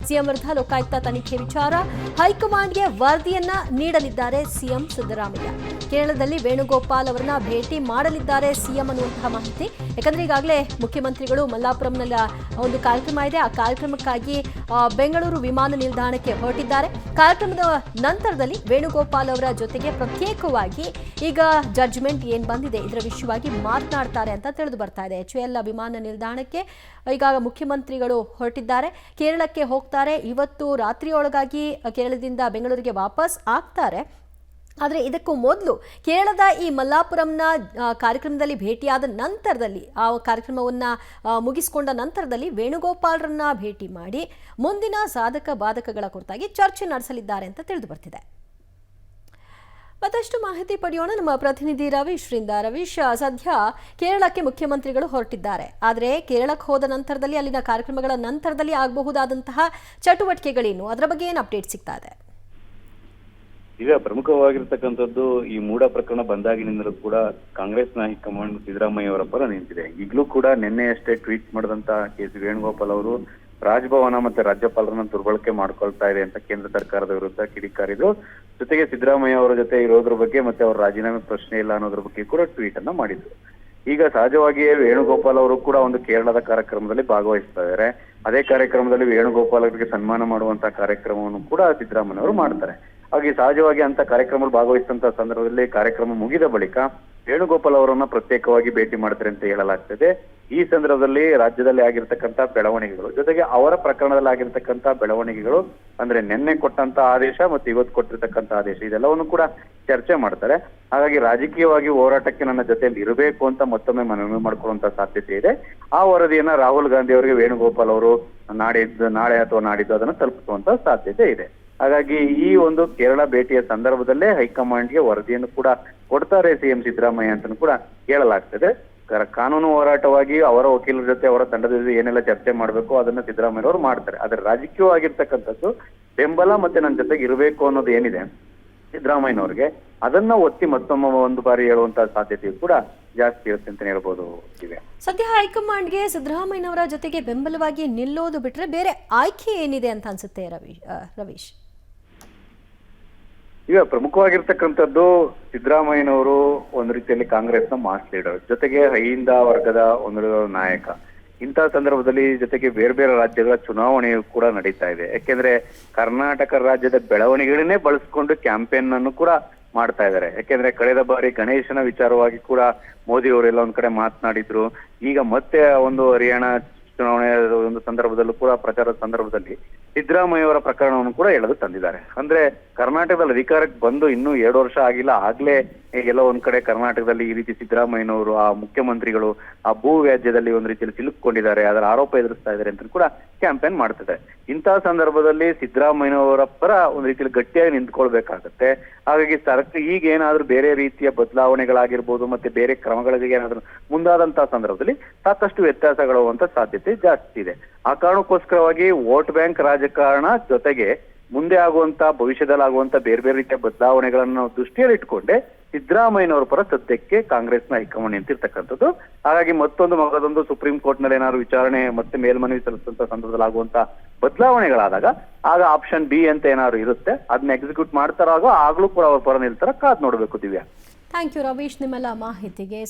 CM ವಿರುದ್ಧ ಲೋಕಾಯುಕ್ತ ತನಿಖೆ ವಿಚಾರ ಹೈಕಮಾಂಡ್ಗೆ ವರದಿಯನ್ನ ನೀಡಲಿದ್ದಾರೆ ಸಿಎಂ ಸಿದ್ದರಾಮಯ್ಯ. ಕೇರಳದಲ್ಲಿ ವೇಣುಗೋಪಾಲ್ ಅವರನ್ನ ಭೇಟಿ ಮಾಡಲಿದ್ದಾರೆ ಸಿಎಂ ಅನ್ನುವಂತಹ ಮಾಹಿತಿ. ಯಾಕಂದ್ರೆ ಈಗಾಗಲೇ ಮುಖ್ಯಮಂತ್ರಿಗಳು ಮಲ್ಲಾಪುರಂನಲ್ಲಿ ಒಂದು ಕಾರ್ಯಕ್ರಮ ಇದೆ. ಆ ಕಾರ್ಯಕ್ರಮಕ್ಕಾಗಿ ಬೆಂಗಳೂರು ವಿಮಾನ ನಿಲ್ದಾಣಕ್ಕೆ ಹೊರಟಿದ್ದಾರೆ. ಕಾರ್ಯಕ್ರಮದ ನಂತರದಲ್ಲಿ ವೇಣುಗೋಪಾಲ್ ಅವರ ಜೊತೆಗೆ ಪ್ರತ್ಯೇಕವಾಗಿ ಈಗ ಜಡ್ಜ್ಮೆಂಟ್ ಏನ್ ಬಂದಿದೆ ಇದರ ವಿಷಯವಾಗಿ ಮಾತನಾಡ್ತಾರೆ ಅಂತ ತಿಳಿದು ಬರ್ತಾ ಇದೆ. HAL ವಿಮಾನ ನಿಲ್ದಾಣಕ್ಕೆ ಈಗ ಮುಖ್ಯಮಂತ್ರಿಗಳು ಹೊರಟಿದ್ದಾರೆ. ಕೇರಳಕ್ಕೆ ಹೋಗ್ತಾರೆ. ಇವತ್ತು ರಾತ್ರಿಯೊಳಗಾಗಿ ಕೇರಳದಿಂದ ಬೆಂಗಳೂರಿಗೆ ವಾಪಸ್ ಆಗ್ತಾರೆ. ಆದರೆ ಇದಕ್ಕೂ ಮೊದಲು ಕೇರಳದ ಈ ಮಲ್ಲಾಪುರಂನ ಕಾರ್ಯಕ್ರಮದಲ್ಲಿ ಭೇಟಿಯಾದ ನಂತರದಲ್ಲಿ ಆ ಕಾರ್ಯಕ್ರಮವನ್ನು ಮುಗಿಸಿಕೊಂಡ ನಂತರದಲ್ಲಿ ವೇಣುಗೋಪಾಲ್ರನ್ನ ಭೇಟಿ ಮಾಡಿ ಮುಂದಿನ ಸಾಧಕ ಬಾಧಕಗಳ ಕುರಿತಾಗಿ ಚರ್ಚೆ ನಡೆಸಲಿದ್ದಾರೆ ಅಂತ ತಿಳಿದು ಬರ್ತಿದೆ. ಮತ್ತಷ್ಟು ಮಾಹಿತಿ ಪಡೆಯೋಣ ನಮ್ಮ ಪ್ರತಿನಿಧಿ ರವೀಶ್ರಿಂದ. ರವೀಶ್, ಸದ್ಯ ಕೇರಳಕ್ಕೆ ಮುಖ್ಯಮಂತ್ರಿಗಳು ಹೊರಟಿದ್ದಾರೆ. ಆದರೆ ಕೇರಳಕ್ಕೆ ಹೋದ ನಂತರದಲ್ಲಿ ಅಲ್ಲಿನ ಕಾರ್ಯಕ್ರಮಗಳ ನಂತರದಲ್ಲಿ ಆಗಬಹುದಾದಂತಹ ಚಟುವಟಿಕೆಗಳೇನು, ಅದರ ಬಗ್ಗೆ ಏನು ಅಪ್ಡೇಟ್ ಸಿಗ್ತಾ ಇದೆ? ಈಗ ಪ್ರಮುಖವಾಗಿರ್ತಕ್ಕಂಥದ್ದು ಈ ಮೂಡ ಪ್ರಕರಣ ಬಂದಾಗಿನಿಂದಲೂ ಕೂಡ ಕಾಂಗ್ರೆಸ್ನ ಹೈಕಮಾಂಡ್ ಸಿದ್ದರಾಮಯ್ಯ ಅವರ ಪರ ನಿಂತಿದೆ. ಈಗಲೂ ಕೂಡ ನಿನ್ನೆಯಷ್ಟೇ ಟ್ವೀಟ್ ಮಾಡಿದಂತ KC ವೇಣುಗೋಪಾಲ್ ಅವರು ರಾಜಭವನ ಮತ್ತೆ ರಾಜ್ಯಪಾಲರನ್ನ ದುರ್ಬಳಕೆ ಮಾಡ್ಕೊಳ್ತಾ ಇದೆ ಅಂತ ಕೇಂದ್ರ ಸರ್ಕಾರದ ವಿರುದ್ಧ ಕಿಡಿಕಾರಿದ್ರು. ಜೊತೆಗೆ ಸಿದ್ದರಾಮಯ್ಯ ಅವರ ಜೊತೆ ಇರೋದ್ರ ಬಗ್ಗೆ ಮತ್ತೆ ಅವ್ರ ರಾಜೀನಾಮೆ ಪ್ರಶ್ನೆ ಇಲ್ಲ ಅನ್ನೋದ್ರ ಬಗ್ಗೆ ಕೂಡ ಟ್ವೀಟ್ ಅನ್ನ ಮಾಡಿದ್ರು. ಈಗ ಸಹಜವಾಗಿಯೇ ವೇಣುಗೋಪಾಲ್ ಅವರು ಕೂಡ ಒಂದು ಕೇರಳದ ಕಾರ್ಯಕ್ರಮದಲ್ಲಿ ಭಾಗವಹಿಸ್ತಾ ಇದ್ದಾರೆ. ಅದೇ ಕಾರ್ಯಕ್ರಮದಲ್ಲಿ ವೇಣುಗೋಪಾಲ್ ಅವರಿಗೆ ಸನ್ಮಾನ ಮಾಡುವಂತಹ ಕಾರ್ಯಕ್ರಮವನ್ನು ಕೂಡ ಸಿದ್ದರಾಮಯ್ಯ ಅವರು ಮಾಡ್ತಾರೆ. ಹಾಗೆ ಸಹಜವಾಗಿ ಅಂತ ಕಾರ್ಯಕ್ರಮದಲ್ಲಿ ಭಾಗವಹಿಸಿದಂತ ಸಂದರ್ಭದಲ್ಲಿ ಕಾರ್ಯಕ್ರಮ ಮುಗಿದ ಬಳಿಕ ವೇಣುಗೋಪಾಲ್ ಅವರನ್ನ ಪ್ರತ್ಯೇಕವಾಗಿ ಭೇಟಿ ಮಾಡ್ತಾರೆ ಅಂತ ಹೇಳಲಾಗ್ತದೆ. ಈ ಸಂದರ್ಭದಲ್ಲಿ ರಾಜ್ಯದಲ್ಲಿ ಆಗಿರ್ತಕ್ಕಂಥ ಬೆಳವಣಿಗೆಗಳು ಜೊತೆಗೆ ಅವರ ಪ್ರಕರಣದಲ್ಲಿ ಆಗಿರ್ತಕ್ಕಂಥ ಬೆಳವಣಿಗೆಗಳು ಅಂದ್ರೆ ನಿನ್ನೆ ಕೊಟ್ಟಂತ ಆದೇಶ ಮತ್ತು ಇವತ್ತು ಕೊಟ್ಟಿರ್ತಕ್ಕಂಥ ಆದೇಶ ಇದೆಲ್ಲವನ್ನು ಕೂಡ ಚರ್ಚೆ ಮಾಡ್ತಾರೆ. ಹಾಗಾಗಿ ರಾಜಕೀಯವಾಗಿ ಹೋರಾಟಕ್ಕೆ ನನ್ನ ಜೊತೆಯಲ್ಲಿ ಇರಬೇಕು ಅಂತ ಮತ್ತೊಮ್ಮೆ ಮನವಿ ಮಾಡ್ಕೊಳ್ಳುವಂತ ಸಾಧ್ಯತೆ ಇದೆ. ಆ ವರದಿಯನ್ನ ರಾಹುಲ್ ಗಾಂಧಿ ಅವರಿಗೆ ವೇಣುಗೋಪಾಲ್ ಅವರು ನಾಳೆ ಅಥವಾ ನಾಡಿದ್ದು ಅದನ್ನು ತಲುಪಿಸುವಂತ ಸಾಧ್ಯತೆ ಇದೆ. ಹಾಗಾಗಿ ಈ ಒಂದು ಕೇರಳ ಭೇಟಿಯ ಸಂದರ್ಭದಲ್ಲೇ ಹೈಕಮಾಂಡ್ಗೆ ವರದಿಯನ್ನು ಕೂಡ ಕೊಡ್ತಾರೆ ಸಿಎಂ ಸಿದ್ದರಾಮಯ್ಯ ಅಂತ ಕೂಡ ಹೇಳಲಾಗ್ತದೆ. ಕಾನೂನು ಹೋರಾಟವಾಗಿ ಅವರ ವಕೀಲರ ಜೊತೆ ಅವರ ತಂಡದ ಜೊತೆ ಏನೆಲ್ಲ ಚರ್ಚೆ ಮಾಡಬೇಕು ಅದನ್ನ ಸಿದ್ದರಾಮಯ್ಯ ಅವರು ಮಾಡ್ತಾರೆ. ಆದ್ರೆ ರಾಜಕೀಯವಾಗಿರ್ತಕ್ಕಂಥದ್ದು ಬೆಂಬಲ ಮತ್ತೆ ನನ್ನ ಜೊತೆಗೆ ಇರಬೇಕು ಅನ್ನೋದು ಏನಿದೆ ಸಿದ್ದರಾಮಯ್ಯನವ್ರಿಗೆ ಅದನ್ನ ಒತ್ತಿ ಮತ್ತೊಮ್ಮೆ ಒಂದು ಬಾರಿ ಹೇಳುವಂತ ಸಾಧ್ಯತೆಯು ಕೂಡ ಜಾಸ್ತಿ ಇರುತ್ತೆ ಅಂತ ಹೇಳ್ಬೋದು. ಸದ್ಯ ಹೈಕಮಾಂಡ್ಗೆ ಸಿದ್ದರಾಮಯ್ಯನವರ ಜೊತೆಗೆ ಬೆಂಬಲವಾಗಿ ನಿಲ್ಲೋದು ಬಿಟ್ರೆ ಬೇರೆ ಆಯ್ಕೆ ಏನಿದೆ ಅಂತ ಅನ್ಸುತ್ತೆ ರವೀಶ್? ಈಗ ಪ್ರಮುಖವಾಗಿರ್ತಕ್ಕಂಥದ್ದು ಸಿದ್ದರಾಮಯ್ಯನವರು ಒಂದು ರೀತಿಯಲ್ಲಿ ಕಾಂಗ್ರೆಸ್ನ ಮಾಸ್ ಲೀಡರ್, ಜೊತೆಗೆ ಹೈಂದ ವರ್ಗದ ಒಂದು ನಾಯಕ. ಇಂತಹ ಸಂದರ್ಭದಲ್ಲಿ ಜೊತೆಗೆ ಬೇರೆ ಬೇರೆ ರಾಜ್ಯಗಳ ಚುನಾವಣೆಯು ಕೂಡ ನಡೀತಾ ಇದೆ. ಯಾಕೆಂದ್ರೆ ಕರ್ನಾಟಕ ರಾಜ್ಯದ ಬೆಳವಣಿಗೆಗಳನ್ನೇ ಬಳಸ್ಕೊಂಡು ಕ್ಯಾಂಪೇನ್ ಅನ್ನು ಕೂಡ ಮಾಡ್ತಾ ಇದ್ದಾರೆ. ಯಾಕೆಂದ್ರೆ ಕಳೆದ ಬಾರಿ ಗಣೇಶನ ವಿಚಾರವಾಗಿ ಕೂಡ ಮೋದಿ ಅವರೆಲ್ಲ ಒಂದ್ ಕಡೆ ಮಾತನಾಡಿದ್ರು. ಈಗ ಮತ್ತೆ ಒಂದು ಹರಿಯಾಣ ಚುನಾವಣೆಯ ಒಂದು ಸಂದರ್ಭದಲ್ಲೂ ಕೂಡ ಪ್ರಚಾರದ ಸಂದರ್ಭದಲ್ಲಿ ಸಿದ್ದರಾಮಯ್ಯ ಅವರ ಪ್ರಕರಣವನ್ನು ಕೂಡ ಎಳೆದು ತಂದಿದ್ದಾರೆ. ಅಂದ್ರೆ ಕರ್ನಾಟಕದಲ್ಲಿ ಅಧಿಕಾರಕ್ಕೆ ಬಂದು ಇನ್ನೂ 2 ವರ್ಷ ಆಗಿಲ್ಲ, ಆಗ್ಲೇ ಎಲ್ಲೋ ಒಂದ್ ಕಡೆ ಕರ್ನಾಟಕದಲ್ಲಿ ಈ ರೀತಿ ಸಿದ್ದರಾಮಯ್ಯನವರು ಆ ಮುಖ್ಯಮಂತ್ರಿಗಳು ಆ ಭೂ ವ್ಯಾಜ್ಯದಲ್ಲಿ ಒಂದ್ ರೀತಿಯಲ್ಲಿ ಸಿಲುಕೊಂಡಿದ್ದಾರೆ, ಅದರ ಆರೋಪ ಎದುರಿಸ್ತಾ ಇದ್ದಾರೆ ಅಂತ ಕೂಡ ಕ್ಯಾಂಪೇನ್ ಮಾಡ್ತಿದೆ. ಇಂತಹ ಸಂದರ್ಭದಲ್ಲಿ ಸಿದ್ದರಾಮಯ್ಯನವರ ಪರ ಒಂದ್ ರೀತಿಯಲ್ಲಿ ಗಟ್ಟಿಯಾಗಿ ನಿಂತ್ಕೊಳ್ಬೇಕಾಗತ್ತೆ. ಹಾಗಾಗಿ ಈಗ ಏನಾದ್ರೂ ಬೇರೆ ರೀತಿಯ ಬದಲಾವಣೆಗಳಾಗಿರ್ಬೋದು ಮತ್ತೆ ಬೇರೆ ಕ್ರಮಗಳಿಗೆ ಏನಾದ್ರೂ ಮುಂದಾದಂತಹ ಸಂದರ್ಭದಲ್ಲಿ ಸಾಕಷ್ಟು ವ್ಯತ್ಯಾಸಗೊಳ್ಳುವಂತ ಸಾಧ್ಯತೆ ಜಾಸ್ತಿ ಇದೆ. ಆ ಕಾರಣಕ್ಕೋಸ್ಕರವಾಗಿ ವೋಟ್ ಬ್ಯಾಂಕ್ ರಾಜಕಾರಣ ಜೊತೆಗೆ ಮುಂದೆ ಆಗುವಂತ ಭವಿಷ್ಯದಲ್ಲಿ ಆಗುವಂತ ಬೇರೆ ಬೇರೆ ರೀತಿಯ ಬದಲಾವಣೆಗಳನ್ನು ದೃಷ್ಟಿಯಲ್ಲಿ ಇಟ್ಕೊಂಡೆ ಸಿದ್ದರಾಮಯ್ಯನವರ ಪರ ಸದ್ಯಕ್ಕೆ ಕಾಂಗ್ರೆಸ್ನ ಹೈಕಮಾಂಡ್ ನಿಂತಿರ್ತಕ್ಕಂಥದ್ದು. ಹಾಗಾಗಿ ಮಗದೊಂದು ಸುಪ್ರೀಂ ಕೋರ್ಟ್ ನಲ್ಲಿ ಏನಾದ್ರು ವಿಚಾರಣೆ ಮತ್ತೆ ಮೇಲ್ಮನವಿ ಸಲ್ಲಿಸುವಂತ ಸಂದರ್ಭದಲ್ಲಿ ಆಗುವಂತ ಬದಲಾವಣೆಗಳಾದಾಗ ಆಗ ಆಪ್ಷನ್ B ಅಂತ ಏನಾದ್ರು ಇರುತ್ತೆ, ಅದನ್ನ ಎಕ್ಸಿಕ್ಯೂಟ್ ಮಾಡ್ತಾರಾಗ ಆಗ್ಲೂ ಕೂಡ ಅವ್ರ ಪರ ನಿಲ್ತಾರ. ಕಾದ್ ನೋಡ್ಬೇಕು ದಿವ್ಯಾ. ಥ್ಯಾಂಕ್ ಯು ರವೀಶ್ ನಿಮ್ಮೆಲ್ಲ ಮಾಹಿತಿಗೆ.